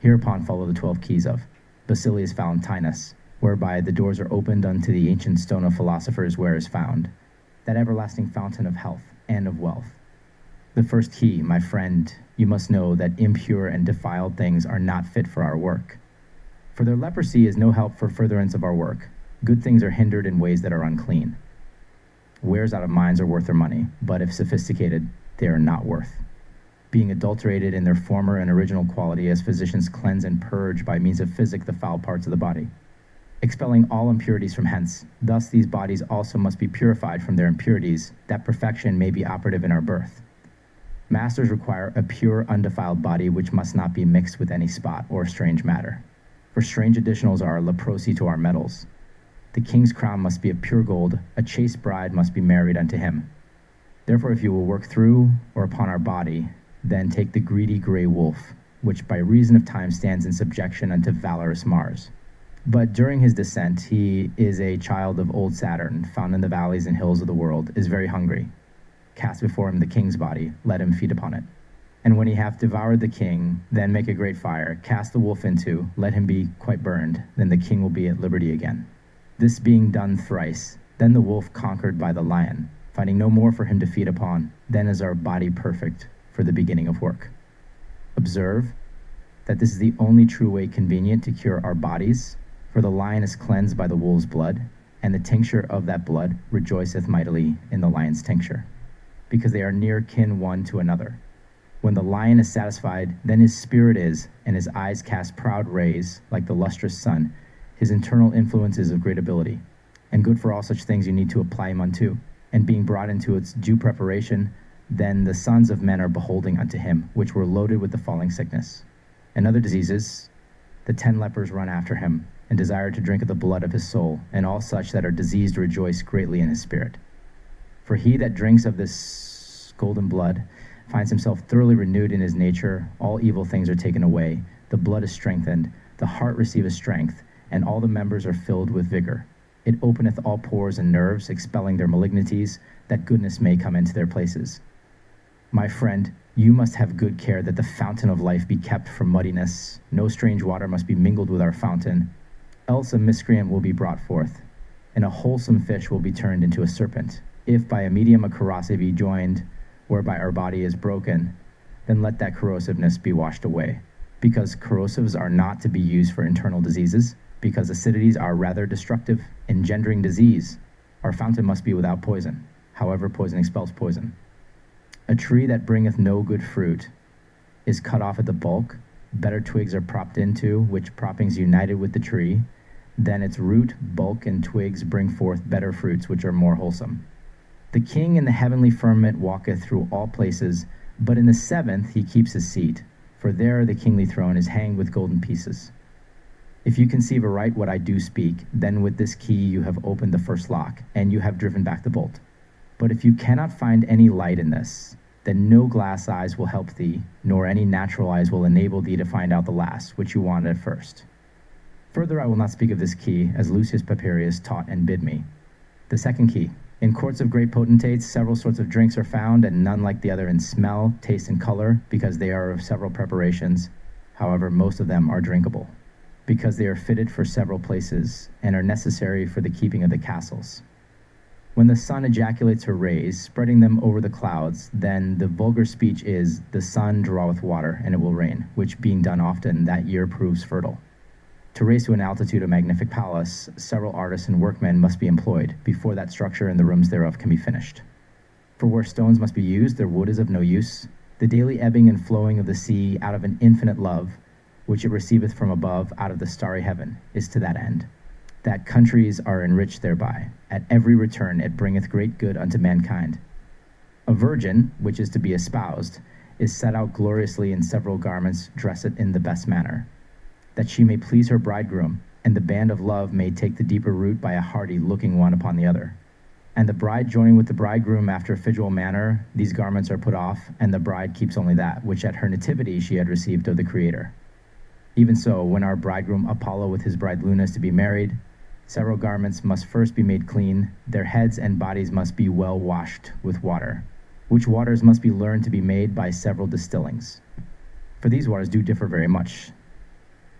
Hereupon follow the 12 keys of Basilius Valentinus, whereby the doors are opened unto the ancient stone of philosophers where is found that everlasting fountain of health and of wealth. The first key, my friend, you must know that impure and defiled things are not fit for our work. For their leprosy is no help for furtherance of our work. Good things are hindered in ways that are unclean. Wares out of minds are worth their money, but if sophisticated, they are not worth. Being adulterated in their former and original quality as physicians cleanse and purge by means of physic the foul parts of the body, expelling all impurities from hence. Thus these bodies also must be purified from their impurities, that perfection may be operative in our birth. Masters require a pure, undefiled body which must not be mixed with any spot or strange matter. For strange additionals are leprosy to our metals. The king's crown must be of pure gold, a chaste bride must be married unto him. Therefore if you will work through or upon our body, then take the greedy grey wolf, which by reason of time stands in subjection unto valorous Mars. But during his descent he is a child of old Saturn, found in the valleys and hills of the world, is very hungry. Cast before him the king's body, let him feed upon it. And when he hath devoured the king, then make a great fire, cast the wolf into, let him be quite burned, then the king will be at liberty again. This being done thrice, then the wolf conquered by the lion, finding no more for him to feed upon, then is our body perfect for the beginning of work. Observe that this is the only true way convenient to cure our bodies, for the lion is cleansed by the wolf's blood, and the tincture of that blood rejoiceth mightily in the lion's tincture, because they are near kin one to another. When the lion is satisfied, then his spirit is, and his eyes cast proud rays, like the lustrous sun. His internal influence is of great ability, and good for all such things you need to apply him unto. And being brought into its due preparation, then the sons of men are beholding unto him, which were loaded with the falling sickness. And other diseases, the 10 lepers run after him, and desire to drink of the blood of his soul, and all such that are diseased rejoice greatly in his spirit. For he that drinks of this golden blood finds himself thoroughly renewed in his nature, all evil things are taken away, the blood is strengthened, the heart receiveth strength, and all the members are filled with vigor. It openeth all pores and nerves, expelling their malignities, that goodness may come into their places. My friend, you must have good care that the fountain of life be kept from muddiness. No strange water must be mingled with our fountain, else a miscreant will be brought forth, and a wholesome fish will be turned into a serpent. If by a medium of corrosive be joined, whereby our body is broken, then let that corrosiveness be washed away. Because corrosives are not to be used for internal diseases, because acidities are rather destructive, engendering disease, our fountain must be without poison. However, poison expels poison. A tree that bringeth no good fruit is cut off at the bulk, better twigs are propped into, which proppings united with the tree, then its root, bulk, and twigs bring forth better fruits, which are more wholesome. The king in the heavenly firmament walketh through all places, but in the 7th he keeps his seat, for there the kingly throne is hanged with golden pieces. If you conceive aright what I do speak, then with this key you have opened the first lock, and you have driven back the bolt. But if you cannot find any light in this, then no glass eyes will help thee, nor any natural eyes will enable thee to find out the last, which you wanted at first. Further I will not speak of this key, as Lucius Papirius taught and bid me. The 2nd key. In courts of great potentates, several sorts of drinks are found, and none like the other in smell, taste, and color, because they are of several preparations. However, most of them are drinkable, because they are fitted for several places, and are necessary for the keeping of the castles. When the sun ejaculates her rays, spreading them over the clouds, then the vulgar speech is, the sun draweth water, and it will rain, which being done often, that year proves fertile. To raise to an altitude a magnific palace, several artists and workmen must be employed, before that structure and the rooms thereof can be finished. For where stones must be used, their wood is of no use. The daily ebbing and flowing of the sea out of an infinite love, which it receiveth from above out of the starry heaven, is to that end, that countries are enriched thereby. At every return it bringeth great good unto mankind. A virgin, which is to be espoused, is set out gloriously in several garments, dressed in the best manner, that she may please her bridegroom, and the band of love may take the deeper root by a hearty looking one upon the other. And the bride joining with the bridegroom after a fiducial manner, these garments are put off, and the bride keeps only that, which at her nativity she had received of the Creator. Even so, when our bridegroom Apollo with his bride Luna is to be married, several garments must first be made clean, their heads and bodies must be well washed with water, which waters must be learned to be made by several distillings. For these waters do differ very much.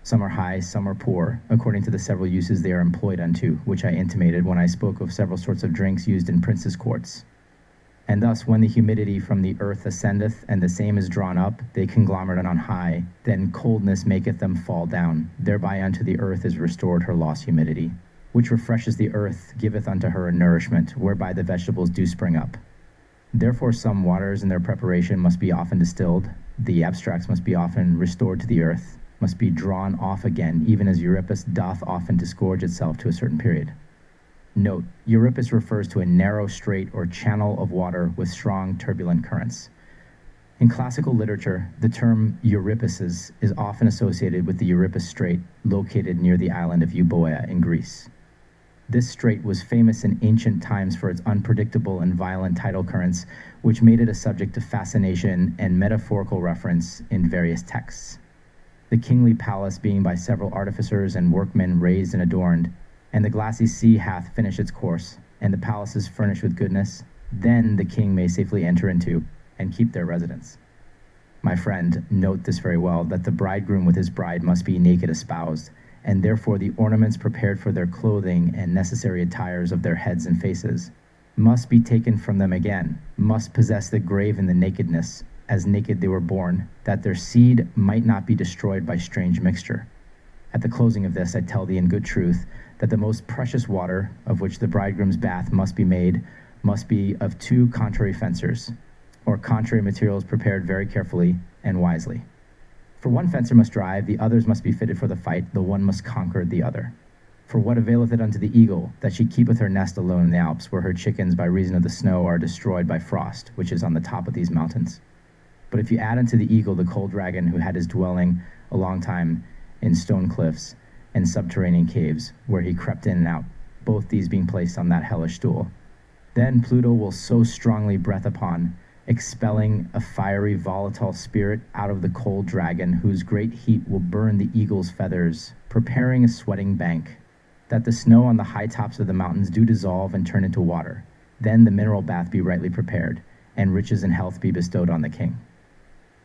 Some are high, some are poor, according to the several uses they are employed unto, which I intimated when I spoke of several sorts of drinks used in princes' courts. And thus, when the humidity from the earth ascendeth, and the same is drawn up, they conglomerate on high, then coldness maketh them fall down, thereby unto the earth is restored her lost humidity, which refreshes the earth, giveth unto her a nourishment, whereby the vegetables do spring up. Therefore some waters in their preparation must be often distilled, the abstracts must be often restored to the earth, must be drawn off again, even as Euripus doth often disgorge itself to a certain period. Note, Euripus refers to a narrow strait or channel of water with strong turbulent currents. In classical literature, the term Euripices is often associated with the Euripus Strait, located near the island of Euboea in Greece. This strait was famous in ancient times for its unpredictable and violent tidal currents, which made it a subject of fascination and metaphorical reference in various texts. The kingly palace being by several artificers and workmen raised and adorned, and the glassy sea hath finished its course, and the palace is furnished with goodness, then the king may safely enter into and keep their residence. My friend, note this very well, that the bridegroom with his bride must be naked espoused, and therefore the ornaments prepared for their clothing and necessary attires of their heads and faces must be taken from them again, must possess the grave in the nakedness, as naked they were born, that their seed might not be destroyed by strange mixture. At the closing of this, I tell thee in good truth, that the most precious water, of which the bridegroom's bath must be made, must be of two contrary fencers, or contrary materials prepared very carefully and wisely. For one fencer must drive, the others must be fitted for the fight, the one must conquer the other. For what availeth it unto the eagle, that she keepeth her nest alone in the Alps, where her chickens by reason of the snow are destroyed by frost, which is on the top of these mountains? But if you add unto the eagle the cold dragon, who had his dwelling a long time in stone cliffs and subterranean caves, where he crept in and out, both these being placed on that hellish stool, then Pluto will so strongly breath upon, expelling a fiery volatile spirit out of the cold dragon, whose great heat will burn the eagle's feathers, preparing a sweating bank, that the snow on the high tops of the mountains do dissolve and turn into water. Then the mineral bath be rightly prepared, and riches and health be bestowed on the king.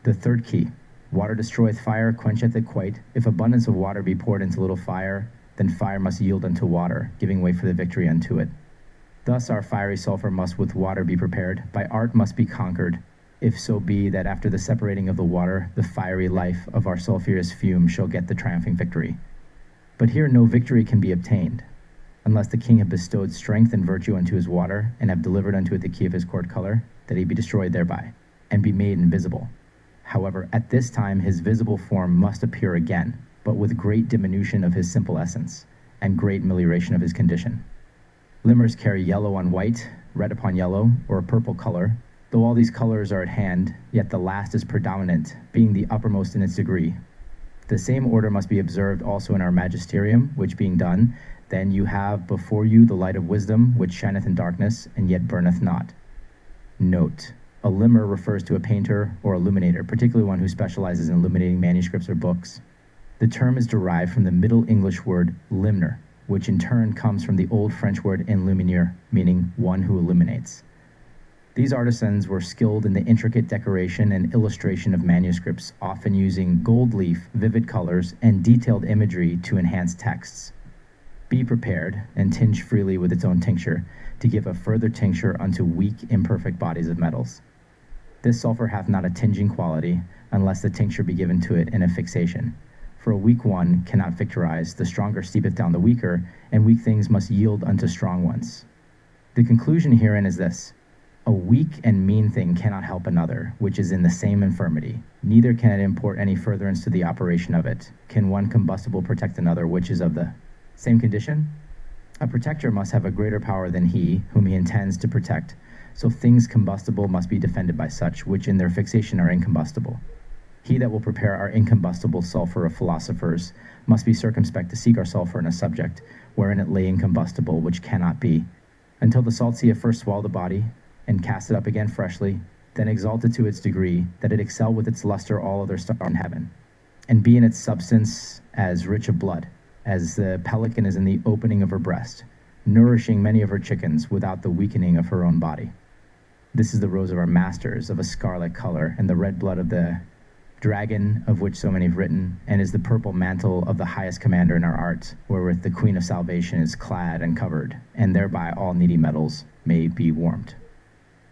The third key, water destroyeth fire, quencheth it quite. If abundance of water be poured into little fire, then fire must yield unto water, giving way for the victory unto it. Thus our fiery sulfur must with water be prepared, by art must be conquered, if so be that after the separating of the water, the fiery life of our sulphurous fume shall get the triumphing victory. But here no victory can be obtained, unless the king have bestowed strength and virtue unto his water, and have delivered unto it the key of his court color, that he be destroyed thereby, and be made invisible. However, at this time his visible form must appear again, but with great diminution of his simple essence, and great amelioration of his condition. Limners carry yellow on white, red upon yellow, or a purple color. Though all these colors are at hand, yet the last is predominant, being the uppermost in its degree. The same order must be observed also in our magisterium, which being done, then you have before you the light of wisdom, which shineth in darkness, and yet burneth not. Note, a limner refers to a painter or illuminator, particularly one who specializes in illuminating manuscripts or books. The term is derived from the Middle English word limner, which in turn comes from the Old French word enlumineur, meaning one who illuminates. These artisans were skilled in the intricate decoration and illustration of manuscripts, often using gold leaf, vivid colors, and detailed imagery to enhance texts. Be prepared, and tinge freely with its own tincture, to give a further tincture unto weak, imperfect bodies of metals. This sulfur hath not a tinging quality, unless the tincture be given to it in a fixation. For a weak one cannot victorize, the stronger steepeth down the weaker, and weak things must yield unto strong ones. The conclusion herein is this: a weak and mean thing cannot help another, which is in the same infirmity, neither can it import any furtherance to the operation of it. Can one combustible protect another, which is of the same condition? A protector must have a greater power than he whom he intends to protect, so things combustible must be defended by such, which in their fixation are incombustible. He that will prepare our incombustible sulfur of philosophers must be circumspect to seek our sulfur in a subject, wherein it lay incombustible, which cannot be, until the salt sea have first swallowed the body, and cast it up again freshly, then exalt it to its degree, that it excel with its luster all other stars in heaven, and be in its substance as rich of blood, as the pelican is in the opening of her breast, nourishing many of her chickens without the weakening of her own body. This is the rose of our masters, of a scarlet color, and the red blood of the dragon of which so many have written, and is the purple mantle of the highest commander in our art, wherewith the Queen of Salvation is clad and covered, and thereby all needy metals may be warmed.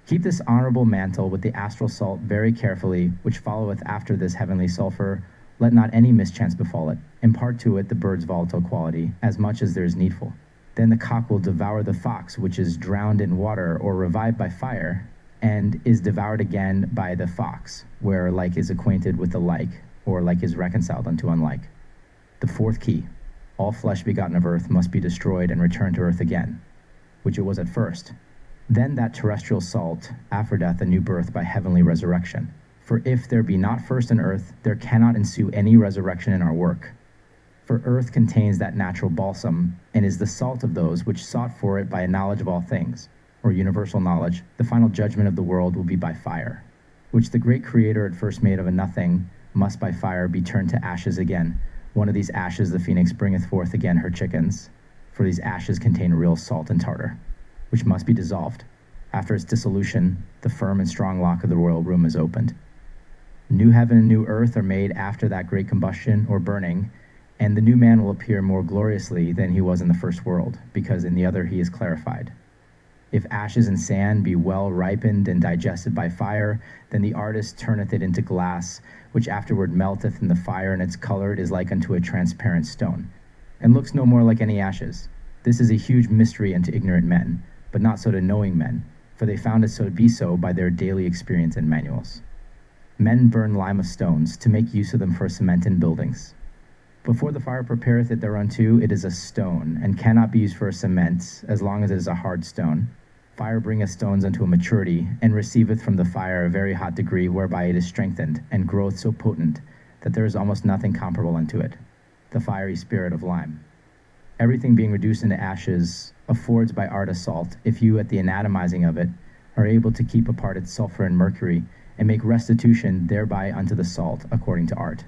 Keep this honorable mantle with the astral salt very carefully, which followeth after this heavenly sulphur. Let not any mischance befall it. Impart to it the bird's volatile quality, as much as there is needful. Then the cock will devour the fox, which is drowned in water or revived by fire, and is devoured again by the fox, where like is acquainted with the like, or like is reconciled unto unlike. The fourth key, all flesh begotten of earth must be destroyed and returned to earth again, which it was at first. Then that terrestrial salt affordeth a new birth by heavenly resurrection. For if there be not first an earth, there cannot ensue any resurrection in our work. For earth contains that natural balsam, and is the salt of those which sought for it by a knowledge of all things, or universal knowledge. The final judgment of the world will be by fire, which the great Creator at first made of a nothing, must by fire be turned to ashes again. One of these ashes the phoenix bringeth forth again her chickens, for these ashes contain real salt and tartar, which must be dissolved. After its dissolution, the firm and strong lock of the royal room is opened. New heaven and new earth are made after that great combustion or burning, and the new man will appear more gloriously than he was in the first world, because in the other he is clarified. If ashes and sand be well ripened and digested by fire, then the artist turneth it into glass, which afterward melteth in the fire, and its colored is like unto a transparent stone, and looks no more like any ashes. This is a huge mystery unto ignorant men, but not so to knowing men, for they found it so to be so by their daily experience and manuals. Men burn lime of stones, to make use of them for cement in buildings. Before the fire prepareth it thereunto, it is a stone, and cannot be used for a cement, as long as it is a hard stone. Fire bringeth stones unto a maturity, and receiveth from the fire a very hot degree, whereby it is strengthened, and groweth so potent, that there is almost nothing comparable unto it, the fiery spirit of lime. Everything being reduced into ashes affords by art a salt, if you at the anatomizing of it are able to keep apart its sulphur and mercury, and make restitution thereby unto the salt, according to art.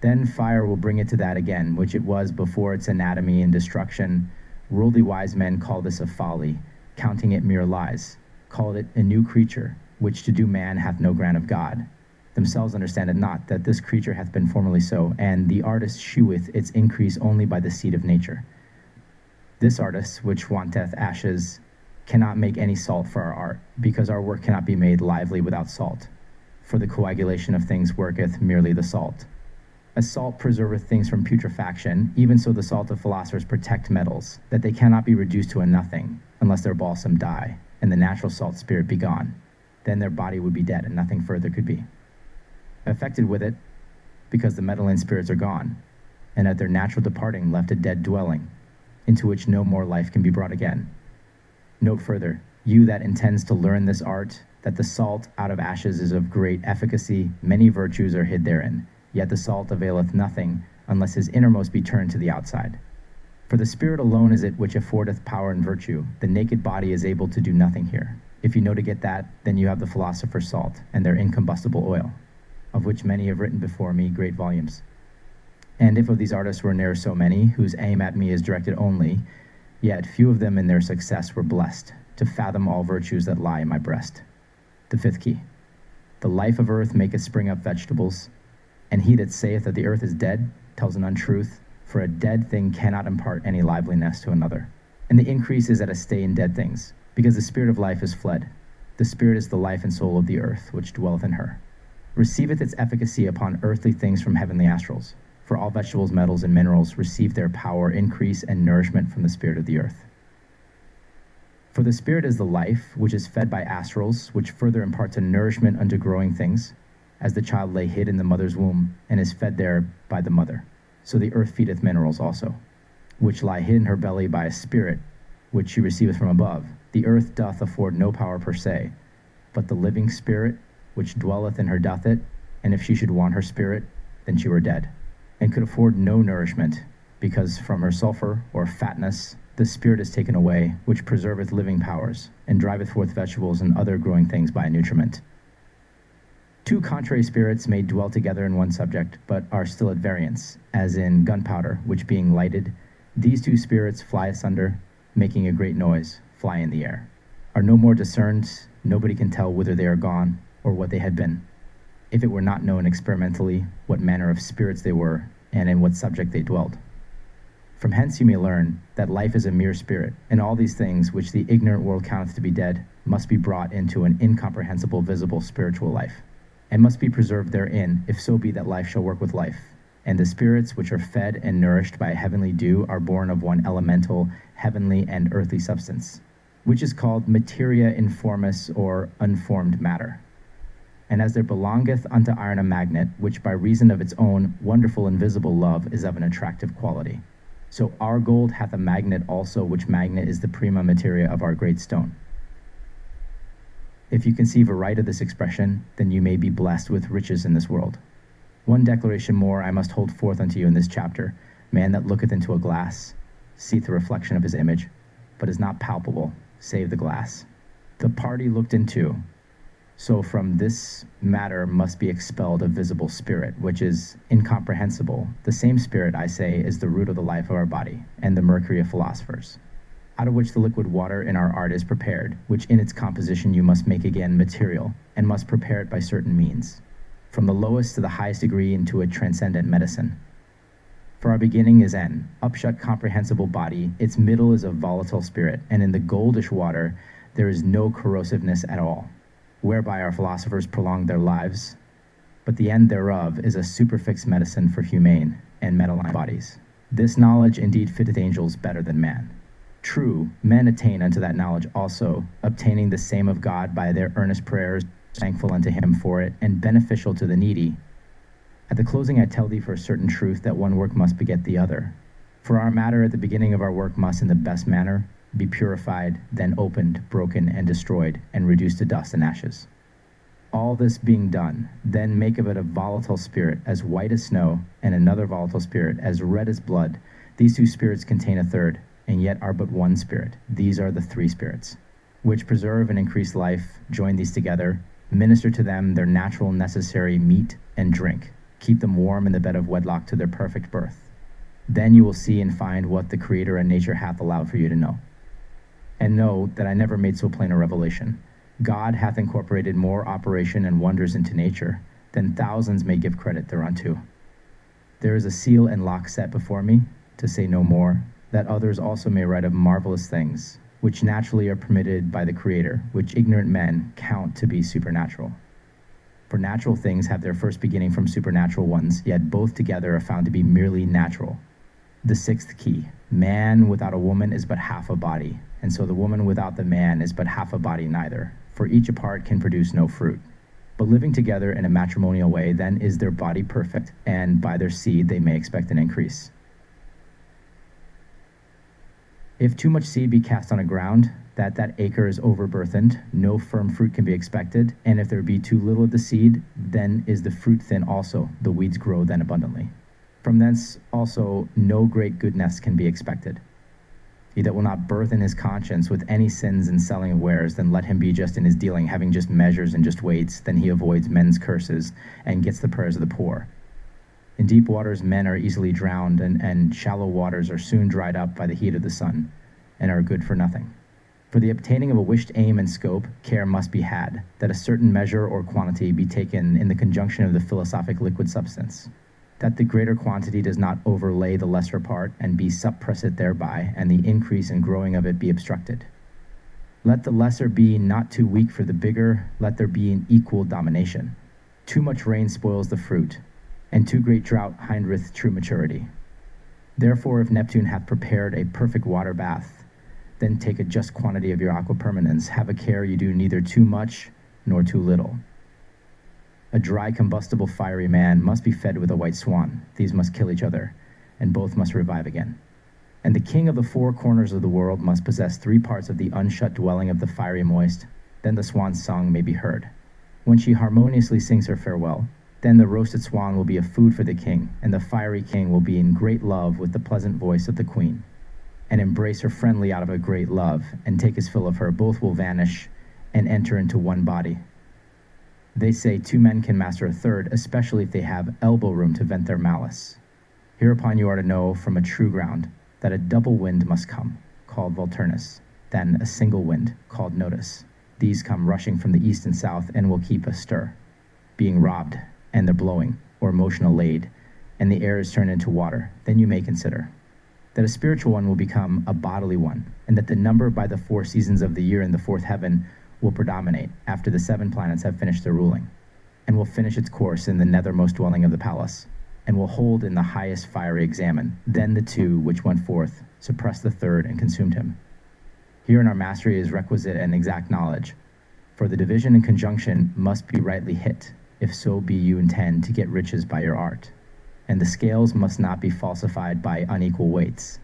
Then fire will bring it to that again, which it was before its anatomy and destruction. Worldly wise men call this a folly, counting it mere lies, called it a new creature, which to do man hath no grant of God. Themselves understand it not, that this creature hath been formerly so, and the artist sheweth its increase only by the seed of nature. This artist, which wanteth ashes, cannot make any salt for our art, because our work cannot be made lively without salt. For the coagulation of things worketh merely the salt. As salt preserveth things from putrefaction, even so the salt of philosophers protect metals, that they cannot be reduced to a nothing, unless their balsam die, and the natural salt spirit be gone. Then their body would be dead, and nothing further could be affected with it, because the metalline spirits are gone, and at their natural departing left a dead dwelling, into which no more life can be brought again. Note further, you that intends to learn this art, that the salt out of ashes is of great efficacy, many virtues are hid therein, yet the salt availeth nothing, unless his innermost be turned to the outside. For the spirit alone is it which affordeth power and virtue. The naked body is able to do nothing here. If you know to get that, then you have the philosopher's salt, and their incombustible oil, of which many have written before me great volumes. And if of these artists were ne'er so many, whose aim at me is directed only, yet few of them in their success were blessed, to fathom all virtues that lie in my breast. The fifth key. The life of earth maketh spring up vegetables, and he that saith that the earth is dead tells an untruth, for a dead thing cannot impart any liveliness to another. And the increase is at a stay in dead things, because the spirit of life is fled. The spirit is the life and soul of the earth, which dwelleth in her. Receiveth its efficacy upon earthly things from heavenly astrals, for all vegetables, metals, and minerals receive their power, increase, and nourishment from the spirit of the earth. For the spirit is the life, which is fed by astrals, which further imparts a nourishment unto growing things, as the child lay hid in the mother's womb, and is fed there by the mother. So the earth feedeth minerals also, which lie hid in her belly by a spirit, which she receiveth from above. The earth doth afford no power per se, but the living spirit, which dwelleth in her doth it, and if she should want her spirit, then she were dead, and could afford no nourishment, because from her sulphur, or fatness, the spirit is taken away, which preserveth living powers, and driveth forth vegetables and other growing things by a nutriment. Two contrary spirits may dwell together in one subject, but are still at variance, as in gunpowder, which being lighted, these two spirits fly asunder, making a great noise, fly in the air, are no more discerned, nobody can tell whither they are gone, or what they had been. if it were not known experimentally what manner of spirits they were, and in what subject they dwelled. From hence you may learn that life is a mere spirit, and all these things which the ignorant world counteth to be dead must be brought into an incomprehensible visible spiritual life, and must be preserved therein, if so be that life shall work with life. And the spirits which are fed and nourished by a heavenly dew are born of one elemental, heavenly, and earthly substance, which is called materia informis, or unformed matter. And as there belongeth unto iron a magnet, which by reason of its own wonderful invisible love is of an attractive quality, so our gold hath a magnet also, which magnet is the prima materia of our great stone. If you conceive aright of this expression, then you may be blessed with riches in this world. One declaration more I must hold forth unto you in this chapter. Man that looketh into a glass seeth the reflection of his image, but is not palpable, save the glass. The party looked into, so from this matter must be expelled a visible spirit, which is incomprehensible. The same spirit, I say, is the root of the life of our body, and the mercury of philosophers, out of which the liquid water in our art is prepared, which in its composition you must make again material, and must prepare it by certain means, from the lowest to the highest degree into a transcendent medicine. For our beginning is an upshut comprehensible body, its middle is a volatile spirit, and in the goldish water there is no corrosiveness at all, whereby our philosophers prolong their lives, but the end thereof is a superfixed medicine for humane and metalline bodies. This knowledge indeed fitteth angels better than man. True, men attain unto that knowledge also, obtaining the same of God by their earnest prayers, thankful unto him for it, and beneficial to the needy. At the closing I tell thee for a certain truth that one work must beget the other. For our matter at the beginning of our work must in the best manner be purified, then opened, broken, and destroyed, and reduced to dust and ashes. All this being done, then make of it a volatile spirit as white as snow, and another volatile spirit as red as blood. These two spirits contain a third, and yet are but one spirit. These are the three spirits, which preserve and increase life. Join these together, minister to them their natural necessary meat and drink, keep them warm in the bed of wedlock to their perfect birth. Then you will see and find what the Creator and nature hath allowed for you to know. And know that I never made so plain a revelation. God hath incorporated more operation and wonders into nature than thousands may give credit thereunto. There is a seal and lock set before me, to say no more, that others also may write of marvelous things, which naturally are permitted by the Creator, which ignorant men count to be supernatural. For natural things have their first beginning from supernatural ones, yet both together are found to be merely natural. The sixth key. Man without a woman is but half a body, and so the woman without the man is but half a body neither, for each apart can produce no fruit. But living together in a matrimonial way, then is their body perfect, and by their seed they may expect an increase. If too much seed be cast on a ground, that acre is overburthened, no firm fruit can be expected, and if there be too little of the seed, then is the fruit thin also, the weeds grow then abundantly. From thence also no great goodness can be expected. He that will not burthen his conscience with any sins in selling of wares, then let him be just in his dealing, having just measures and just weights, then he avoids men's curses, and gets the prayers of the poor. In deep waters men are easily drowned, and shallow waters are soon dried up by the heat of the sun, and are good for nothing. For the obtaining of a wished aim and scope, care must be had, that a certain measure or quantity be taken in the conjunction of the philosophic liquid substance, that the greater quantity does not overlay the lesser part, and be suppressed thereby, and the increase and growing of it be obstructed. Let the lesser be not too weak for the bigger, let there be an equal domination. Too much rain spoils the fruit, and too great drought hindereth true maturity. Therefore, if Neptune hath prepared a perfect water bath, then take a just quantity of your aqua permanens. Have a care you do neither too much nor too little. A dry, combustible, fiery man must be fed with a white swan. These must kill each other, and both must revive again. And the king of the four corners of the world must possess 3 parts of the unshut dwelling of the fiery moist. Then the swan's song may be heard. When she harmoniously sings her farewell, then the roasted swan will be a food for the king, and the fiery king will be in great love with the pleasant voice of the queen, and embrace her friendly out of a great love, and take his fill of her. Both will vanish and enter into one body. They say 2 men can master a third, especially if they have elbow room to vent their malice. Hereupon you are to know from a true ground that a double wind must come, called Volturnus, then a single wind, called Notus. These come rushing from the east and south, and will keep a stir. being robbed, and the blowing, or motion allayed, and the air is turned into water, then you may consider that a spiritual one will become a bodily one, and that the number by the 4 seasons of the year in the 4th heaven will predominate after the 7 planets have finished their ruling, and will finish its course in the nethermost dwelling of the palace, and will hold in the highest fiery examine. Then the 2 which went forth suppressed the 3rd and consumed him. Here in our mastery is requisite an exact knowledge, for the division and conjunction must be rightly hit, if so be you intend to get riches by your art, and the scales must not be falsified by unequal weights.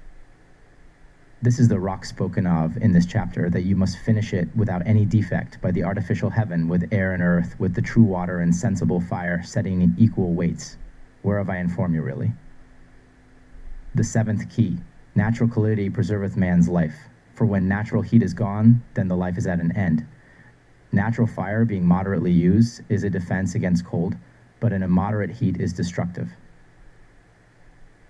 This is the rock spoken of in this chapter, that you must finish it without any defect by the artificial heaven, with air and earth, with the true water and sensible fire, setting in equal weights, whereof I inform you really. The 7th key, natural calidity preserveth man's life, for when natural heat is gone, then the life is at an end. Natural fire, being moderately used, is a defense against cold, but an immoderate heat is destructive.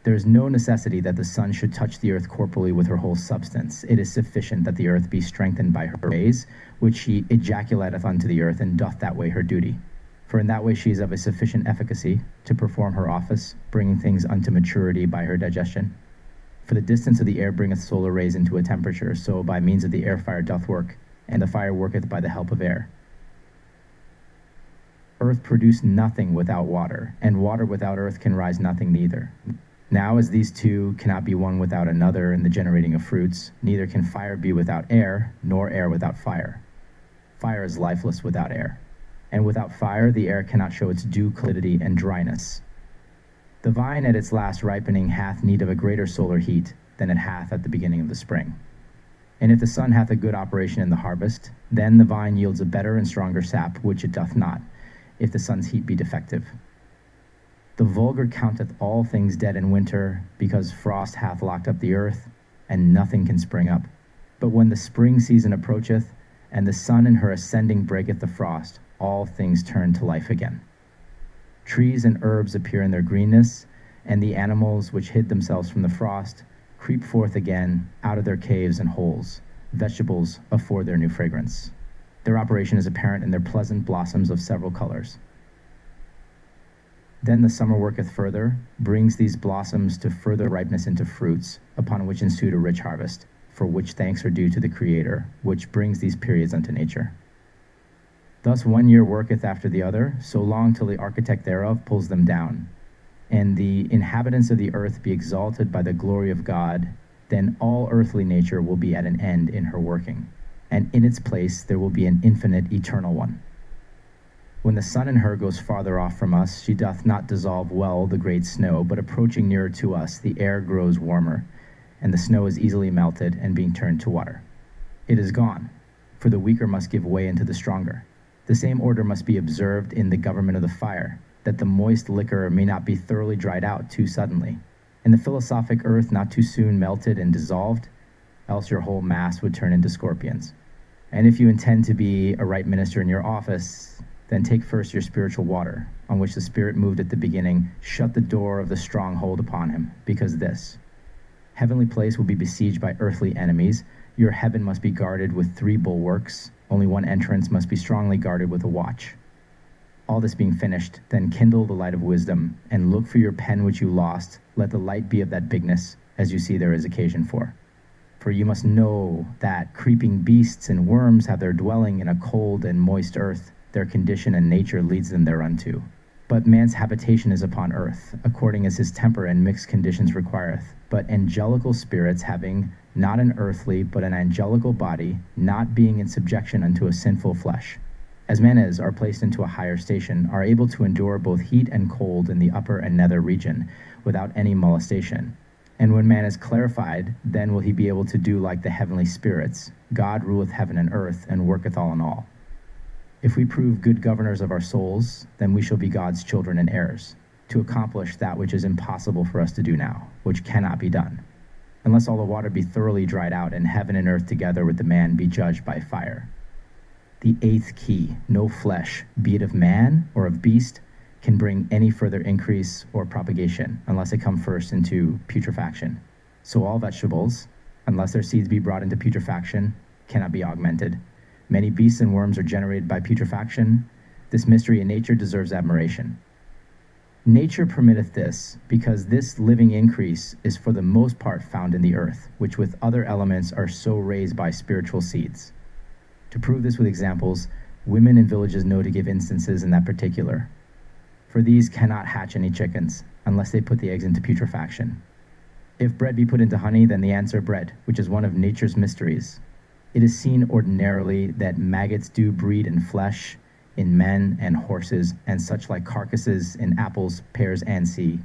There is no necessity that the sun should touch the earth corporally with her whole substance. It is sufficient that the earth be strengthened by her rays, which she ejaculateth unto the earth, and doth that way her duty. For in that way she is of a sufficient efficacy to perform her office, bringing things unto maturity by her digestion. For the distance of the air bringeth solar rays into a temperature, so by means of the air fire doth work, and the fire worketh by the help of air. Earth produced nothing without water, and water without earth can rise nothing neither. Now as these 2 cannot be one without another in the generating of fruits, neither can fire be without air, nor air without fire. Fire is lifeless without air, and without fire the air cannot show its due calidity and dryness. The vine at its last ripening hath need of a greater solar heat than it hath at the beginning of the spring. And if the sun hath a good operation in the harvest, then the vine yields a better and stronger sap, which it doth not, if the sun's heat be defective. The vulgar counteth all things dead in winter, because frost hath locked up the earth, and nothing can spring up. But when the spring season approacheth, and the sun in her ascending breaketh the frost, all things turn to life again. Trees and herbs appear in their greenness, and the animals which hid themselves from the frost creep forth again out of their caves and holes. Vegetables afford their new fragrance. Their operation is apparent in their pleasant blossoms of several colors. Then the summer worketh further, brings these blossoms to further ripeness into fruits, upon which ensued a rich harvest, for which thanks are due to the Creator, which brings these periods unto nature. Thus 1 year worketh after the other, so long till the architect thereof pulls them down. And the inhabitants of the earth be exalted by the glory of God, then all earthly nature will be at an end in her working, and in its place there will be an infinite eternal one. When the sun in her goes farther off from us, she doth not dissolve well the great snow, but approaching nearer to us, the air grows warmer, and the snow is easily melted and being turned to water. It is gone, for the weaker must give way unto the stronger. The same order must be observed in the government of the fire, that the moist liquor may not be thoroughly dried out too suddenly, and the philosophic earth not too soon melted and dissolved, else your whole mass would turn into scorpions. And if you intend to be a right minister in your office, then take first your spiritual water, on which the Spirit moved at the beginning, shut the door of the stronghold upon him, because this heavenly place will be besieged by earthly enemies. Your heaven must be guarded with 3 bulwarks, only one entrance must be strongly guarded with a watch. All this being finished, then kindle the light of wisdom, and look for your pen which you lost. Let the light be of that bigness, as you see there is occasion for. For you must know that creeping beasts and worms have their dwelling in a cold and moist earth. Their condition and nature leads them thereunto. But man's habitation is upon earth, according as his temper and mixed conditions requireth. But angelical spirits having not an earthly, but an angelical body, not being in subjection unto a sinful flesh, as men are placed into a higher station, are able to endure both heat and cold in the upper and nether region, without any molestation. And when man is clarified, then will he be able to do like the heavenly spirits. God ruleth heaven and earth, and worketh all in all. If we prove good governors of our souls, then we shall be God's children and heirs, to accomplish that which is impossible for us to do now, which cannot be done, unless all the water be thoroughly dried out, and heaven and earth together with the man be judged by fire. The 8th key, no flesh, be it of man or of beast, can bring any further increase or propagation, unless it come first into putrefaction. So all vegetables, unless their seeds be brought into putrefaction, cannot be augmented. Many beasts and worms are generated by putrefaction. This mystery in nature deserves admiration. Nature permitteth this, because this living increase is for the most part found in the earth, which with other elements are so raised by spiritual seeds. To prove this with examples, women in villages know to give instances in that particular. For these cannot hatch any chickens, unless they put the eggs into putrefaction. If bread be put into honey, then the ants are bred, which is one of nature's mysteries. It is seen ordinarily that maggots do breed in flesh, in men and horses, and such like carcasses in apples, pears, and sea,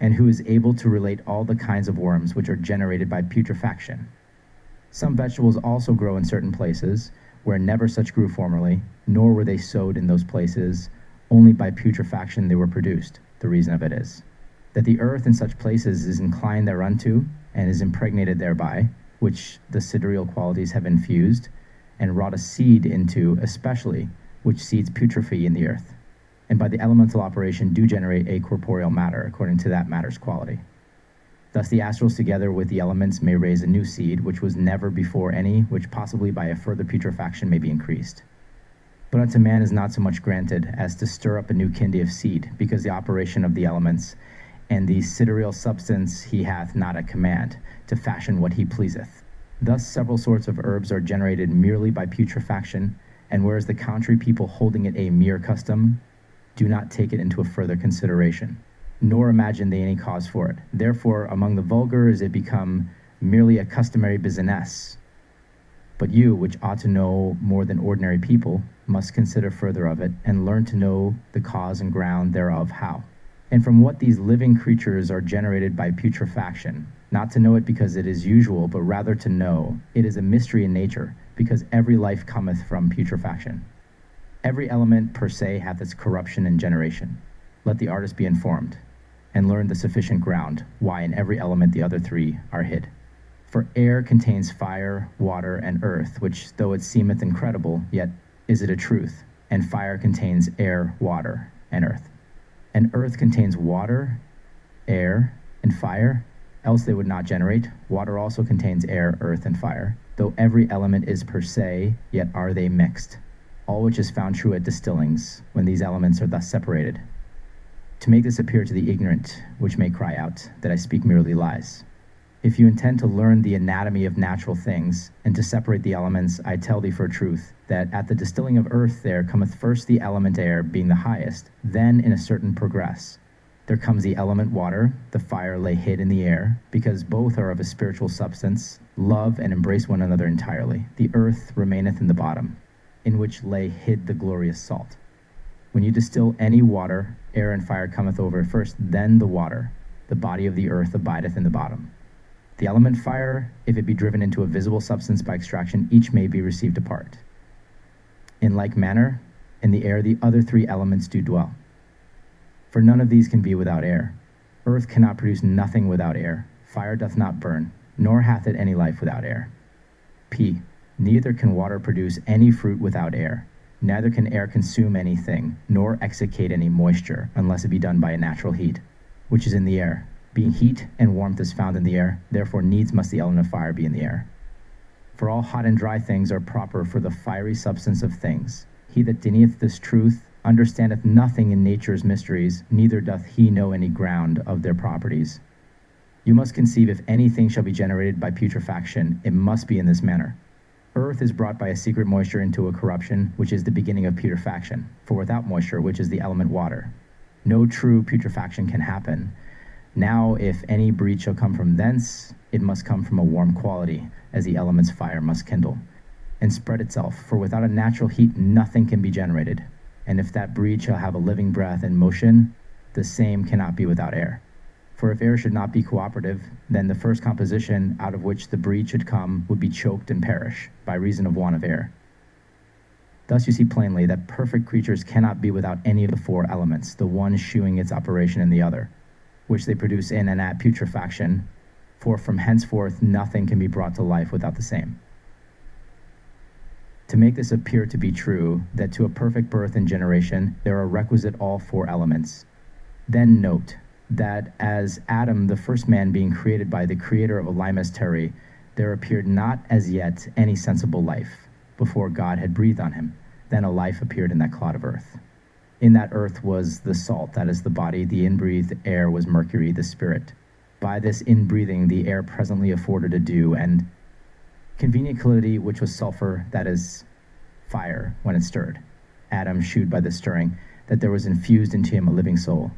and who is able to relate all the kinds of worms which are generated by putrefaction. Some vegetables also grow in certain places, where never such grew formerly, nor were they sowed in those places, only by putrefaction they were produced. The reason of it is that the earth in such places is inclined thereunto, and is impregnated thereby, which the sidereal qualities have infused, and wrought a seed into, especially, which seeds putrefy in the earth, and by the elemental operation do generate a corporeal matter according to that matter's quality. Thus the astrals together with the elements may raise a new seed, which was never before any, which possibly by a further putrefaction may be increased. But unto man is not so much granted as to stir up a new kinde of seed, because the operation of the elements and the sidereal substance he hath not at command, to fashion what he pleaseth. Thus several sorts of herbs are generated merely by putrefaction, and whereas the country people holding it a mere custom, do not take it into a further consideration, nor imagine they any cause for it. Therefore, among the vulgar is it become merely a customary business. But you, which ought to know more than ordinary people, must consider further of it, and learn to know the cause and ground thereof how, and from what these living creatures are generated by putrefaction, not to know it because it is usual, but rather to know it is a mystery in nature, because every life cometh from putrefaction. Every element per se hath its corruption and generation. Let the artist be informed, and learn the sufficient ground, why in every element the other three are hid. For air contains fire, water, and earth, which though it seemeth incredible, yet is it a truth, and fire contains air, water, and earth. And earth contains water, air, and fire, else they would not generate. Water also contains air, earth, and fire. Though every element is per se, yet are they mixed, all which is found true at distillings, when these elements are thus separated. To make this appear to the ignorant, which may cry out, that I speak merely lies. If you intend to learn the anatomy of natural things, and to separate the elements, I tell thee for truth, that at the distilling of earth there cometh first the element air, being the highest, then in a certain progress. There comes the element water, the fire lay hid in the air, because both are of a spiritual substance, love and embrace one another entirely. The earth remaineth in the bottom, in which lay hid the glorious salt. When you distill any water, air and fire cometh over first, then the water, the body of the earth abideth in the bottom. The element fire, if it be driven into a visible substance by extraction, each may be received apart. In like manner, in the air the other three elements do dwell. For none of these can be without air. Earth cannot produce nothing without air. Fire doth not burn, nor hath it any life without air. P. Neither can water produce any fruit without air. Neither can air consume anything, nor exsicate any moisture, unless it be done by a natural heat, which is in the air. Being heat and warmth is found in the air, therefore needs must the element of fire be in the air. For all hot and dry things are proper for the fiery substance of things. He that denieth this truth understandeth nothing in nature's mysteries, neither doth he know any ground of their properties. You must conceive if anything shall be generated by putrefaction, it must be in this manner. Earth is brought by a secret moisture into a corruption, which is the beginning of putrefaction, for without moisture, which is the element water, no true putrefaction can happen. Now, if any breed shall come from thence, it must come from a warm quality, as the element's fire must kindle, and spread itself, for without a natural heat nothing can be generated. And if that breed shall have a living breath and motion, the same cannot be without air. For if air should not be cooperative, then the first composition out of which the breed should come would be choked and perish, by reason of want of air. Thus you see plainly that perfect creatures cannot be without any of the four elements, the one shewing its operation in the other, which they produce in and at putrefaction, for from henceforth nothing can be brought to life without the same. To make this appear to be true, that to a perfect birth and generation there are requisite all four elements. Then note that as Adam, the first man being created by the creator of a limus there appeared not as yet any sensible life, before God had breathed on him, Then a life appeared in that clod of earth. In that earth was the salt, that is the body. The inbreathed air was mercury, the spirit. By this inbreathing, the air presently afforded a dew, and convenient calidity, which was sulfur, that is fire, when it stirred. Adam shewed by this stirring that there was infused into him a living soul.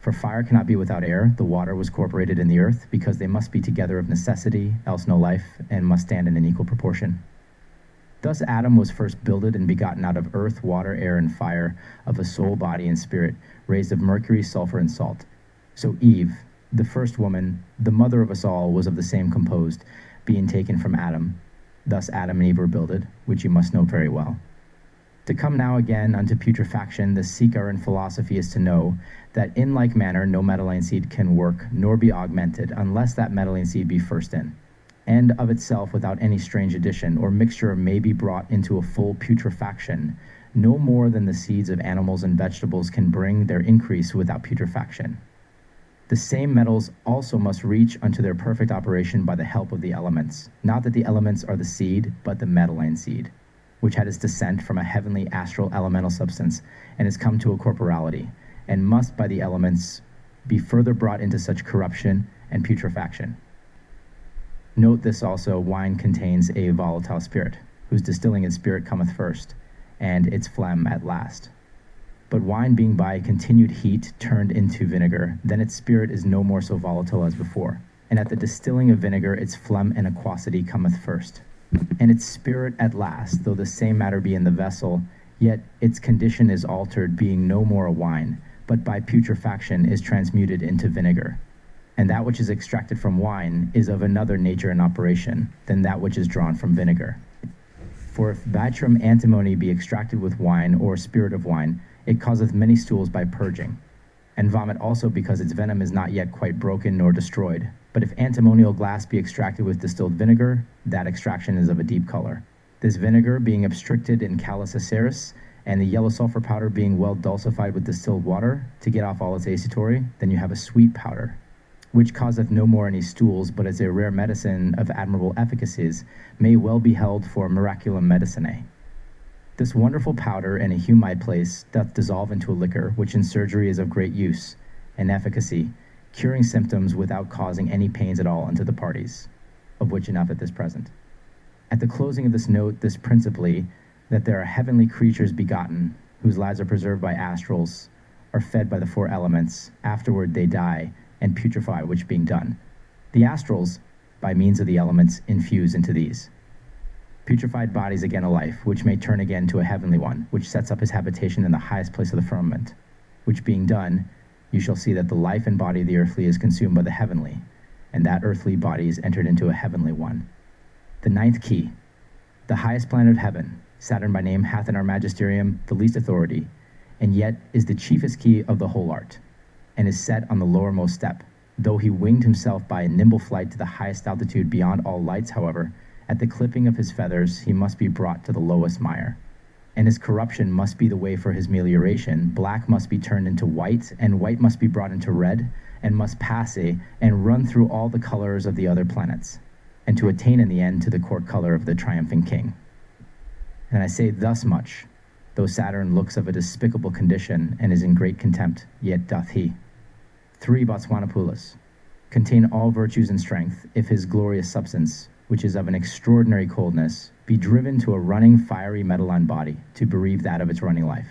For fire cannot be without air. The water was corporated in the earth, because they must be together of necessity, else no life, and must stand in an equal proportion. Thus Adam was first builded and begotten out of earth, water, air, and fire, of a soul, body, and spirit, raised of mercury, sulfur, and salt. So Eve, the first woman, the mother of us all, was of the same composed, being taken from Adam. Thus Adam and Eve were builded, which you must know very well. To come now again unto putrefaction, the seeker in philosophy is to know that in like manner no metalline seed can work nor be augmented, unless that metalline seed be first in, and of itself without any strange addition or mixture may be brought into a full putrefaction, no more than the seeds of animals and vegetables can bring their increase without putrefaction. The same metals also must reach unto their perfect operation by the help of the elements. Not that the elements are the seed, but the metalline seed, which had its descent from a heavenly astral elemental substance, and has come to a corporality, and must by the elements be further brought into such corruption and putrefaction. Note this also, wine contains a volatile spirit, whose distilling its spirit cometh first, and its phlegm at last. But wine being by continued heat turned into vinegar, then its spirit is no more so volatile as before. And at the distilling of vinegar, its phlegm and aquosity cometh first. And its spirit at last, though the same matter be in the vessel, yet its condition is altered, being no more a wine, but by putrefaction is transmuted into vinegar. And that which is extracted from wine is of another nature and operation than that which is drawn from vinegar. For if batrum antimony be extracted with wine or spirit of wine, it causeth many stools by purging, and vomit also, because its venom is not yet quite broken nor destroyed. But if antimonial glass be extracted with distilled vinegar, that extraction is of a deep color. This vinegar being abstricted in calcination, and the yellow sulfur powder being well dulcified with distilled water, to get off all its acetory, then you have a sweet powder, which causeth no more any stools, but as a rare medicine of admirable efficacies, may well be held for miraculum medicinae. This wonderful powder in a humide place doth dissolve into a liquor, which in surgery is of great use and efficacy, curing symptoms without causing any pains at all unto the parties, of which enough at this present. At the closing of this note, this principally, that there are heavenly creatures begotten, whose lives are preserved by astrals, are fed by the four elements, afterward they die, and putrefy, which being done, the astrals, by means of the elements, infuse into these putrefied bodies again a life, which may turn again to a heavenly one, which sets up his habitation in the highest place of the firmament, which being done, you shall see that the life and body of the earthly is consumed by the heavenly, and that earthly body is entered into a heavenly one. The ninth key, the highest planet of heaven, Saturn by name, hath in our magisterium the least authority, and yet is the chiefest key of the whole art, and is set on the lowermost step. Though he winged himself by a nimble flight to the highest altitude beyond all lights, however, at the clipping of his feathers he must be brought to the lowest mire. And his corruption must be the way for his melioration. Black must be turned into white, and white must be brought into red, and must pass and run through all the colors of the other planets, and to attain in the end to the court color of the triumphant king. And I say thus much, though Saturn looks of a despicable condition, and is in great contempt, yet doth he. 3 Botswanopoulos, contain all virtues and strength, if his glorious substance, which is of an extraordinary coldness, be driven to a running fiery metalline body, to bereave that of its running life,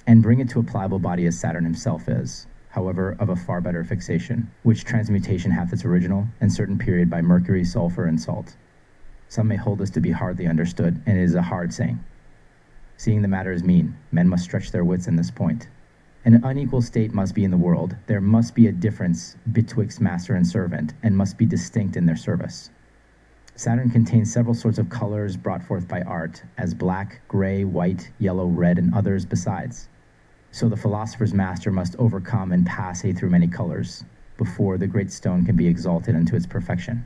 and bring it to a pliable body as Saturn himself is, however of a far better fixation, which transmutation hath its original and certain period by mercury, sulfur, and salt. Some may hold this to be hardly understood, and it is a hard saying. Seeing the matter is mean, men must stretch their wits in this point. An unequal state must be in the world. There must be a difference betwixt master and servant, and must be distinct in their service. Saturn contains several sorts of colors brought forth by art, as black, gray, white, yellow, red, and others besides. So the philosopher's master must overcome and pass through many colors, before the great stone can be exalted unto its perfection.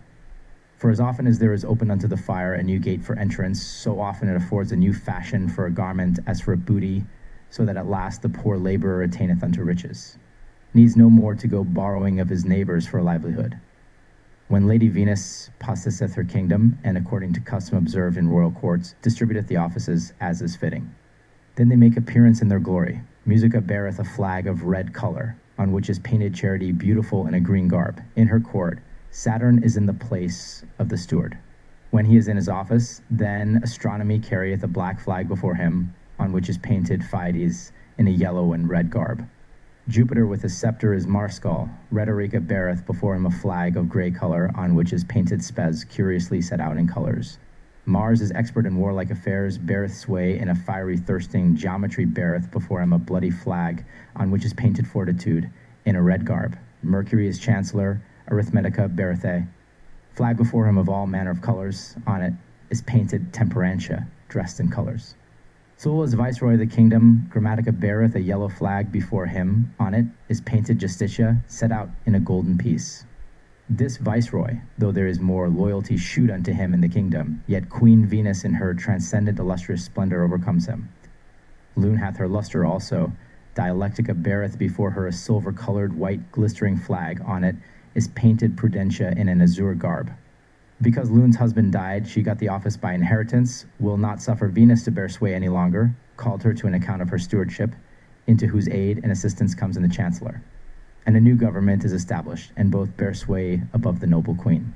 For as often as there is opened unto the fire a new gate for entrance, so often it affords a new fashion for a garment as for a booty, so that at last the poor laborer attaineth unto riches, needs no more to go borrowing of his neighbors for a livelihood. When Lady Venus possesseth her kingdom, and according to custom observed in royal courts, distributeth the offices as is fitting. Then they make appearance in their glory. Musica beareth a flag of red color, on which is painted Charity beautiful in a green garb. In her court, Saturn is in the place of the steward. When he is in his office, then astronomy carrieth a black flag before him, on which is painted Fides in a yellow and red garb. Jupiter with his scepter is Marscal. Rhetorica beareth before him a flag of grey color, on which is painted Spes curiously set out in colors. Mars is expert in warlike affairs, beareth sway in a fiery thirsting. Geometry beareth before him a bloody flag, on which is painted Fortitude in a red garb. Mercury is chancellor. Arithmetica beareth a flag before him of all manner of colors. On it is painted Temperantia, dressed in colors. Sol is viceroy of the kingdom. Grammatica beareth a yellow flag before him. On it is painted Justitia, set out in a golden piece. This viceroy, though there is more loyalty shewed unto him in the kingdom, yet Queen Venus in her transcendent illustrious splendor overcomes him. Lune hath her lustre also. Dialectica beareth before her a silver-colored, white, glistering flag. On it is painted Prudentia in an azure garb. Because Lune's husband died, she got the office by inheritance, will not suffer Venus to bear sway any longer, called her to an account of her stewardship, into whose aid and assistance comes in the chancellor. And a new government is established, and both bear sway above the noble queen.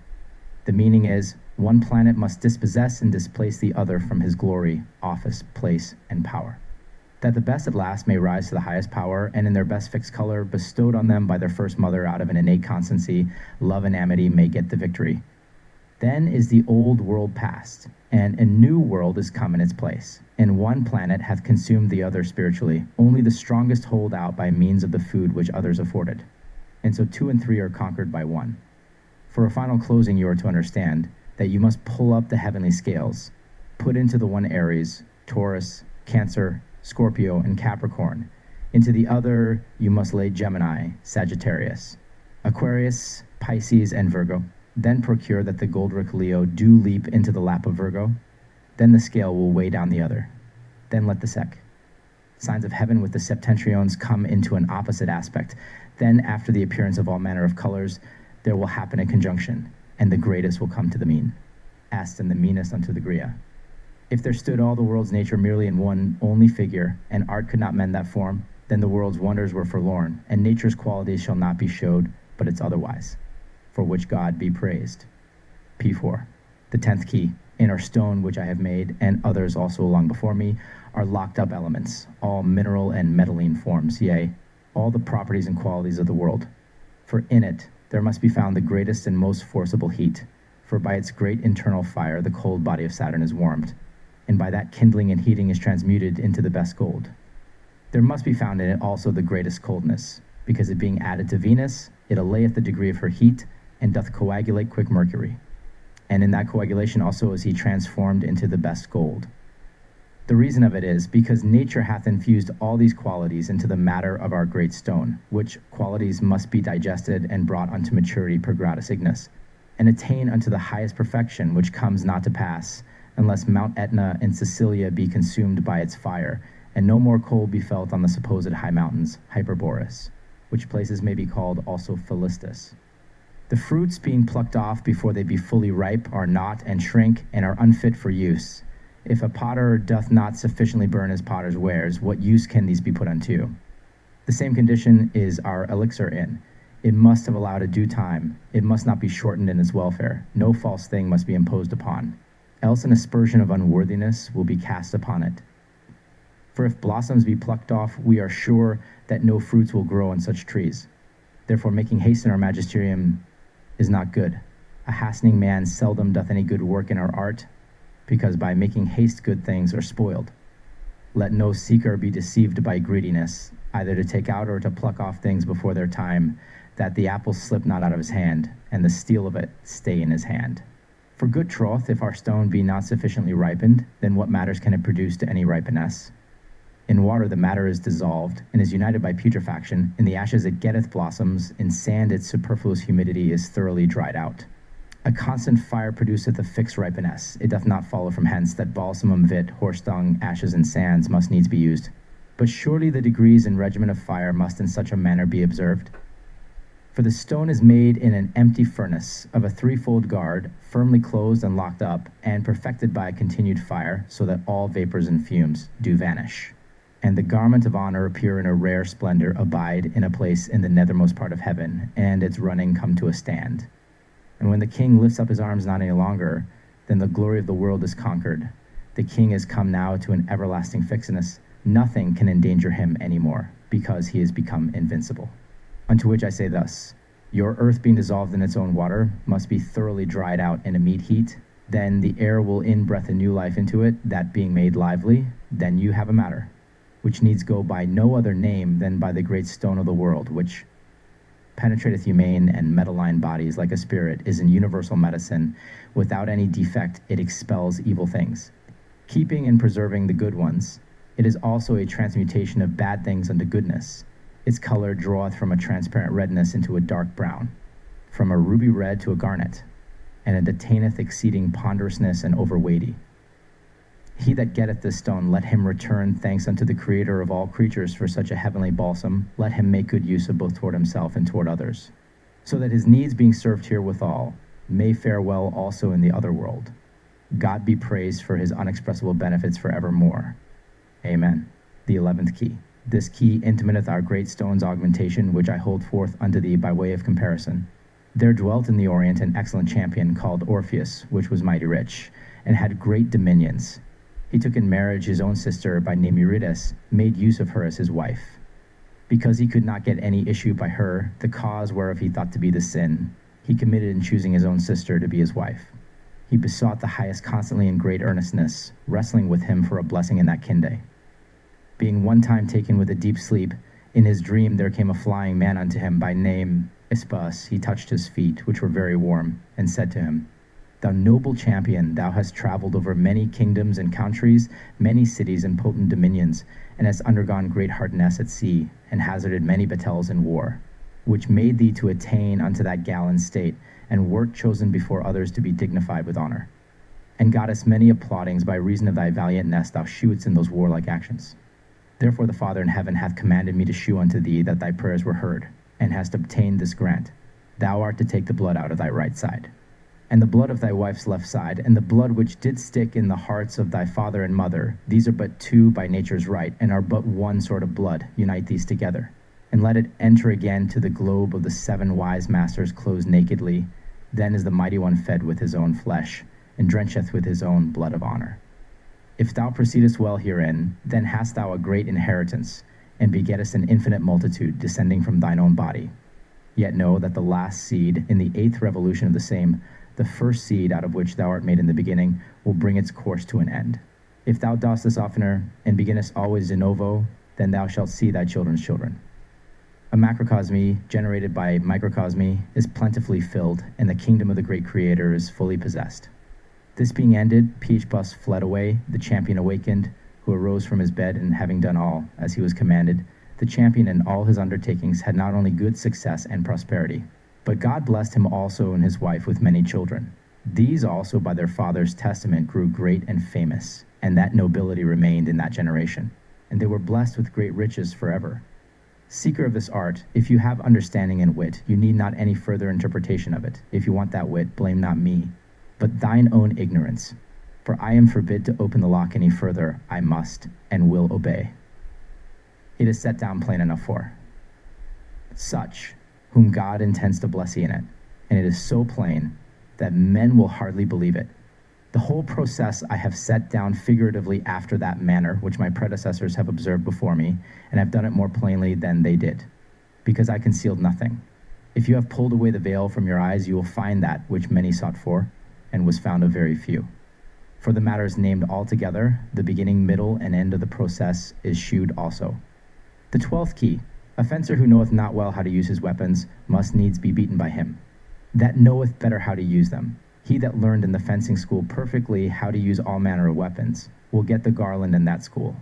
The meaning is, one planet must dispossess and displace the other from his glory, office, place, and power. That the best at last may rise to the highest power, and in their best fixed color, bestowed on them by their first mother out of an innate constancy, love and amity may get the victory. Then is the old world past, and a new world is come in its place. And one planet hath consumed the other spiritually. Only the strongest hold out by means of the food which others afforded. And so 2 and 3 are conquered by one. For a final closing, you are to understand that you must pull up the heavenly scales, put into the one Aries, Taurus, Cancer, Scorpio, and Capricorn. Into the other you must lay Gemini, Sagittarius, Aquarius, Pisces, and Virgo. Then procure that the Goldrick Leo do leap into the lap of Virgo. Then the scale will weigh down the other. Then let the signs of heaven with the septentriones come into an opposite aspect. Then, after the appearance of all manner of colors, there will happen a conjunction, and the greatest will come to the mean, est and the meanest unto the gria. If there stood all the world's nature merely in one only figure, and art could not mend that form, then the world's wonders were forlorn, and nature's qualities shall not be showed, but its otherwise. For which God be praised. P4. The 10th key. In our stone which I have made, and others also along before me, are locked up elements, all mineral and metalline forms, yea, all the properties and qualities of the world. For in it there must be found the greatest and most forcible heat, for by its great internal fire the cold body of Saturn is warmed, and by that kindling and heating is transmuted into the best gold. There must be found in it also the greatest coldness, because it being added to Venus, it allayeth the degree of her heat, and doth coagulate quick mercury. And in that coagulation also is he transformed into the best gold. The reason of it is, because nature hath infused all these qualities into the matter of our great stone, which qualities must be digested and brought unto maturity per gradus ignis, and attain unto the highest perfection, which comes not to pass, unless Mount Etna and Sicilia be consumed by its fire, and no more cold be felt on the supposed high mountains, Hyperboreus, which places may be called also Philistus. The fruits being plucked off before they be fully ripe are not, and shrink, and are unfit for use. If a potter doth not sufficiently burn his potter's wares, what use can these be put unto? The same condition is our elixir in. It must have allowed a due time. It must not be shortened in its welfare. No false thing must be imposed upon. Else an aspersion of unworthiness will be cast upon it. For if blossoms be plucked off, we are sure that no fruits will grow on such trees. Therefore making haste in our magisterium is not good. A hastening man seldom doth any good work in our art, because by making haste good things are spoiled. Let no seeker be deceived by greediness, either to take out or to pluck off things before their time, that the apple slip not out of his hand, and the steel of it stay in his hand. For good troth, if our stone be not sufficiently ripened, then what matters can it produce to any ripeness? In water the matter is dissolved, and is united by putrefaction. In the ashes it getteth blossoms, in sand its superfluous humidity is thoroughly dried out. A constant fire produceth a fixed ripeness. It doth not follow from hence that balsamum, vit, horse dung, ashes, and sands must needs be used. But surely the degrees and regimen of fire must in such a manner be observed. For the stone is made in an empty furnace of a threefold guard, firmly closed and locked up, and perfected by a continued fire, so that all vapors and fumes do vanish. And the garment of honor appear in a rare splendor, abide in a place in the nethermost part of heaven, and its running come to a stand. And when the king lifts up his arms not any longer, then the glory of the world is conquered. The king is come now to an everlasting fixedness. Nothing can endanger him any more, because he has become invincible. Unto which I say thus, your earth being dissolved in its own water must be thoroughly dried out in a meet heat. Then the air will inbreath a new life into it, that being made lively, then you have a matter, which needs go by no other name than by the great stone of the world, which penetrateth humane and metalline bodies like a spirit, is in universal medicine. Without any defect, it expels evil things, keeping and preserving the good ones. It is also a transmutation of bad things unto goodness. Its color draweth from a transparent redness into a dark brown, from a ruby red to a garnet, and it attaineth exceeding ponderousness and overweighty. He that getteth this stone, let him return thanks unto the Creator of all creatures for such a heavenly balsam. Let him make good use of both toward himself and toward others, so that his needs being served here withal, may fare well also in the other world. God be praised for his unexpressible benefits forevermore. Amen. The 11th Key. This key intimateth our great stone's augmentation, which I hold forth unto thee by way of comparison. There dwelt in the Orient an excellent champion called Orpheus, which was mighty rich, and had great dominions. He took in marriage his own sister by name Eurydice, made use of her as his wife. Because he could not get any issue by her, the cause whereof he thought to be the sin, he committed in choosing his own sister to be his wife. He besought the highest constantly in great earnestness, wrestling with him for a blessing in that kinde. Being one time taken with a deep sleep, in his dream there came a flying man unto him by name Ispas. He touched his feet, which were very warm, and said to him, Thou noble champion, thou hast traveled over many kingdoms and countries, many cities and potent dominions, and hast undergone great hardness at sea, and hazarded many battles in war, which made thee to attain unto that gallant state, and wert chosen before others to be dignified with honor, and gottest many applaudings by reason of thy valiantness thou shewedst in those warlike actions. Therefore the Father in heaven hath commanded me to shew unto thee that thy prayers were heard, and hast obtained this grant. Thou art to take the blood out of thy right side, and the blood of thy wife's left side, and the blood which did stick in the hearts of thy father and mother. These are but two by nature's right, and are but one sort of blood. Unite these together, and let it enter again to the globe of the 7 wise masters closed nakedly. Then is the mighty one fed with his own flesh, and drencheth with his own blood of honor. If thou proceedest well herein, then hast thou a great inheritance, and begettest an infinite multitude descending from thine own body. Yet know that the last seed, in the 8th revolution of the same, the first seed out of which thou art made in the beginning, will bring its course to an end. If thou dost this oftener, and beginnest always de novo, then thou shalt see thy children's children. A macrocosmy, generated by microcosmy, is plentifully filled, and the kingdom of the great Creator is fully possessed. This being ended, Peachbus fled away, the champion awakened, who arose from his bed, and having done all, as he was commanded, the champion in all his undertakings had not only good success and prosperity, but God blessed him also and his wife with many children. These also by their father's testament grew great and famous, and that nobility remained in that generation, and they were blessed with great riches forever. Seeker of this art, if you have understanding and wit, you need not any further interpretation of it. If you want that wit, blame not me, but thine own ignorance. For I am forbid to open the lock any further. I must and will obey. It is set down plain enough for such whom God intends to bless in it, and it is so plain that men will hardly believe it. The whole process I have set down figuratively after that manner, which my predecessors have observed before me, and have done it more plainly than they did, because I concealed nothing. If you have pulled away the veil from your eyes, you will find that which many sought for, and was found of very few. For the matters named altogether, the beginning, middle, and end of the process is shewed also. The 12th key. A fencer who knoweth not well how to use his weapons must needs be beaten by him that knoweth better how to use them. He that learned in the fencing school perfectly how to use all manner of weapons will get the garland in that school.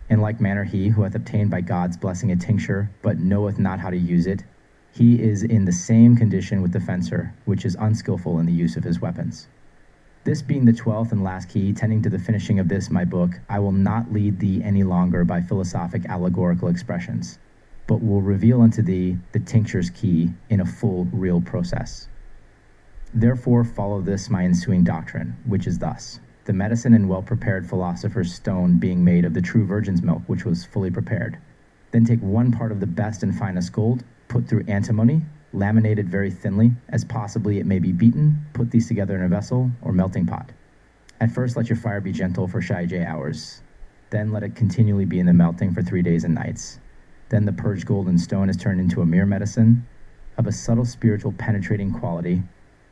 In like manner he who hath obtained by God's blessing a tincture, but knoweth not how to use it, he is in the same condition with the fencer, which is unskillful in the use of his weapons. This being the 12th and last key, tending to the finishing of this my book, I will not lead thee any longer by philosophic allegorical expressions, but will reveal unto thee the tincture's key in a full real process. Therefore follow this my ensuing doctrine, which is thus. the medicine and well-prepared philosopher's stone being made of the true virgin's milk, which was fully prepared. Then take 1 part of the best and finest gold, put through antimony, laminated very thinly, as possibly it may be beaten, put these together in a vessel or melting pot. At first let your fire be gentle for shy hours. Then let it continually be in the melting for 3 days and nights. Then the purged golden stone is turned into a mere medicine, of a subtle spiritual penetrating quality,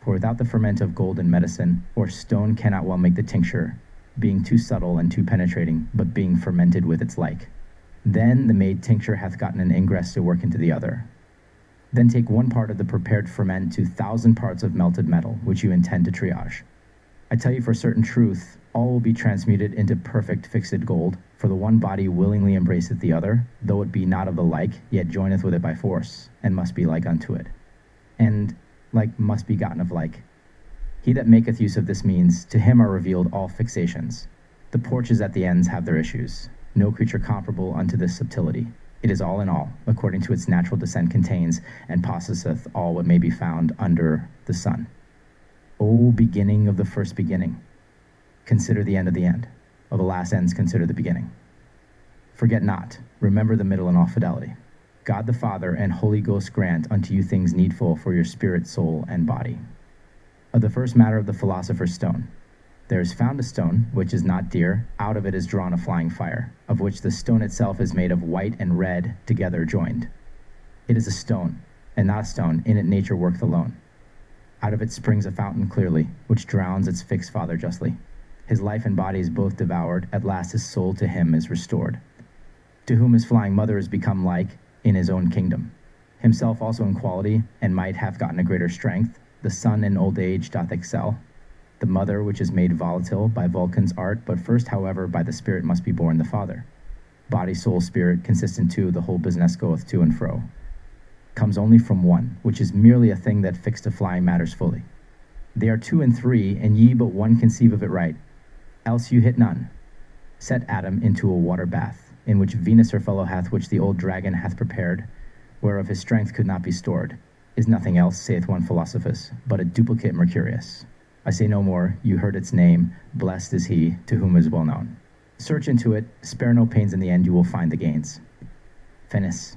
for without the ferment of gold and medicine, or stone cannot well make the tincture, being too subtle and too penetrating, but being fermented with its like. Then the made tincture hath gotten an ingress to work into the other. Then take 1 part of the prepared ferment to 1,000 parts of melted metal, which you intend to triage. I tell you for certain truth, all will be transmuted into perfect fixed gold, for the one body willingly embraceth the other, though it be not of the like, yet joineth with it by force, and must be like unto it. And like must be gotten of like. He that maketh use of this means, to him are revealed all fixations. The porches at the ends have their issues. No creature comparable unto this subtility. It is all in all, according to its natural descent contains, and possesseth all what may be found under the sun. O beginning of the first beginning, consider the end of the end. Of the last ends, consider the beginning. Forget not, remember the middle in all fidelity. God the Father and Holy Ghost grant unto you things needful for your spirit, soul, and body. Of the first matter of the philosopher's stone. There is found a stone, which is not dear, out of it is drawn a flying fire, of which the stone itself is made of white and red, together joined. It is a stone, and not a stone, in it nature worketh alone. Out of it springs a fountain clearly, which drowns its fixed father justly. His life and body is both devoured, at last his soul to him is restored. To whom his flying mother is become like, in his own kingdom. Himself also in quality, and might have gotten a greater strength, the son in old age doth excel. The mother which is made volatile by Vulcan's art, but first however by the spirit must be born the father. Body, soul, spirit, consistent two, the whole business goeth to and fro. Comes only from one, which is merely a thing that fixed to flying matters fully. They are 2 and 3, and ye but one conceive of it right, else you hit none. Set Adam into a water bath, in which Venus her fellow hath, which the old dragon hath prepared, whereof his strength could not be stored, is nothing else, saith one Philosophus, but a duplicate Mercurius. I say no more, you heard its name, blessed is he, to whom is well known. Search into it, spare no pains, in the end you will find the gains. Finis.